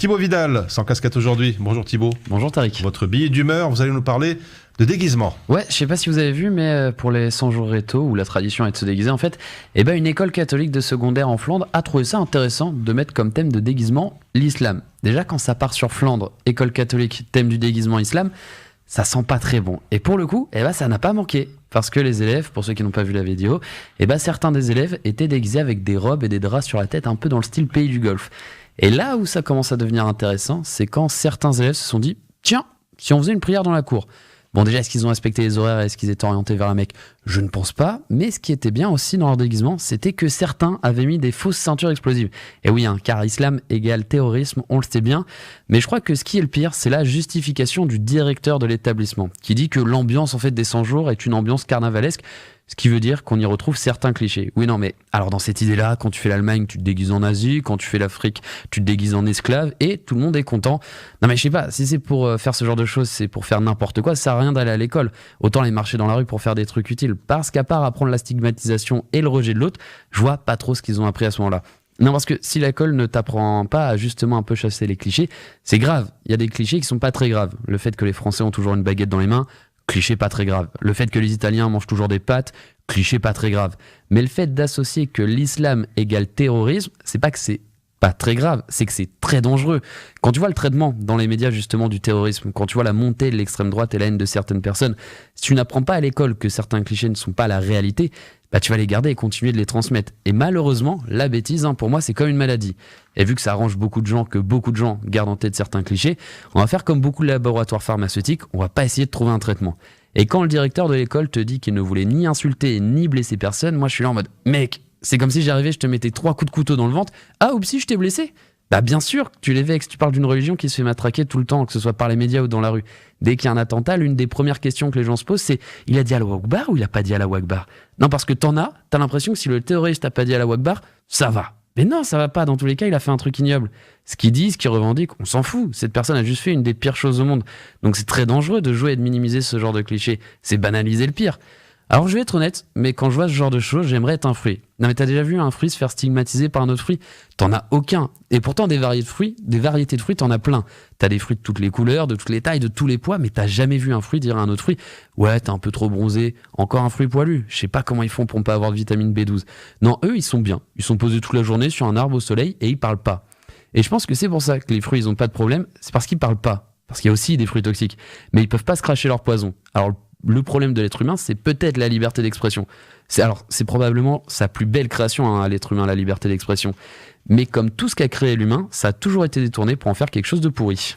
Thibaut Vidal, sans casquette aujourd'hui. Bonjour Thibaut. Bonjour Tariq. Votre billet d'humeur, vous allez nous parler de déguisement. Ouais, je sais pas si vous avez vu, mais pour les 100 jours réto, où la tradition est de se déguiser, en fait, une école catholique de secondaire en Flandre a trouvé ça intéressant de mettre comme thème de déguisement l'islam. Déjà, quand ça part sur Flandre, école catholique, thème du déguisement islam, ça sent pas très bon. Et pour le coup, ça n'a pas manqué. Parce que les élèves, pour ceux qui n'ont pas vu la vidéo, certains des élèves étaient déguisés avec des robes et des draps sur la tête, un peu dans le style pays du Golfe. Et là où ça commence à devenir intéressant, c'est quand certains élèves se sont dit « Tiens, si on faisait une prière dans la cour ?» Bon, déjà, est-ce qu'ils ont respecté les horaires et est-ce qu'ils étaient orientés vers la Mecque ? Je ne pense pas. Mais ce qui était bien aussi dans leur déguisement, c'était que certains avaient mis des fausses ceintures explosives. Et oui, car islam égale terrorisme, on le sait bien. Mais je crois que ce qui est le pire, c'est la justification du directeur de l'établissement, qui dit que l'ambiance en fait des 100 jours est une ambiance carnavalesque. Ce qui veut dire qu'on y retrouve certains clichés. Oui, non, mais alors dans cette idée-là, quand tu fais l'Allemagne, tu te déguises en Asie, quand tu fais l'Afrique, tu te déguises en esclave, et tout le monde est content. Non, mais je sais pas, si c'est pour faire ce genre de choses, c'est pour faire n'importe quoi, ça sert à rien d'aller à l'école. Autant aller marcher dans la rue pour faire des trucs utiles. Parce qu'à part apprendre la stigmatisation et le rejet de l'autre, je vois pas trop ce qu'ils ont appris à ce moment-là. Non, parce que si l'école ne t'apprend pas à justement un peu chasser les clichés, c'est grave. Il y a des clichés qui sont pas très graves. Le fait que les Français ont toujours une baguette dans les mains, cliché pas très grave. Le fait que les Italiens mangent toujours des pâtes, cliché pas très grave. Mais le fait d'associer que l'islam égale terrorisme, c'est pas que c'est pas très grave, c'est que c'est très dangereux. Quand tu vois le traitement dans les médias justement du terrorisme, quand tu vois la montée de l'extrême droite et la haine de certaines personnes, si tu n'apprends pas à l'école que certains clichés ne sont pas la réalité, tu vas les garder et continuer de les transmettre. Et malheureusement, la bêtise, pour moi, c'est comme une maladie. Et vu que ça arrange beaucoup de gens, que beaucoup de gens gardent en tête certains clichés, on va faire comme beaucoup de laboratoires pharmaceutiques, on va pas essayer de trouver un traitement. Et quand le directeur de l'école te dit qu'il ne voulait ni insulter ni blesser personne, moi je suis là en mode « Mec, c'est comme si j'arrivais, je te mettais 3 coups de couteau dans le ventre. Ah, oupsie, je t'ai blessé !» Bien sûr que tu les vexes, tu parles d'une religion qui se fait matraquer tout le temps, que ce soit par les médias ou dans la rue. Dès qu'il y a un attentat, l'une des premières questions que les gens se posent, c'est « Il a dit Allahu Akbar ou il a pas dit Allahu Akbar ?» Non, parce que t'as l'impression que si le terroriste a pas dit Allahu Akbar, ça va. Mais non, ça va pas. Dans tous les cas, il a fait un truc ignoble. Ce qu'il dit, ce qu'il revendique, on s'en fout. Cette personne a juste fait une des pires choses au monde. Donc c'est très dangereux de jouer et de minimiser ce genre de cliché. C'est banaliser le pire. Alors je vais être honnête, mais quand je vois ce genre de choses, j'aimerais être un fruit. Non mais t'as déjà vu un fruit se faire stigmatiser par un autre fruit ? T'en as aucun. Et pourtant des variétés de fruits, t'en as plein. T'as des fruits de toutes les couleurs, de toutes les tailles, de tous les poids, mais t'as jamais vu un fruit dire à un autre fruit « Ouais, t'es un peu trop bronzé, encore un fruit poilu. Je sais pas comment ils font pour ne pas avoir de vitamine B12. » Non, eux, ils sont bien. Ils sont posés toute la journée sur un arbre au soleil et ils parlent pas. Et je pense que c'est pour ça que les fruits, ils ont pas de problème. C'est parce qu'ils parlent pas. Parce qu'il y a aussi des fruits toxiques. Mais ils peuvent pas se cracher leur poison. Alors le problème de l'être humain, c'est peut-être la liberté d'expression. C'est probablement sa plus belle création à l'être humain, la liberté d'expression. Mais comme tout ce qu'a créé l'humain, ça a toujours été détourné pour en faire quelque chose de pourri.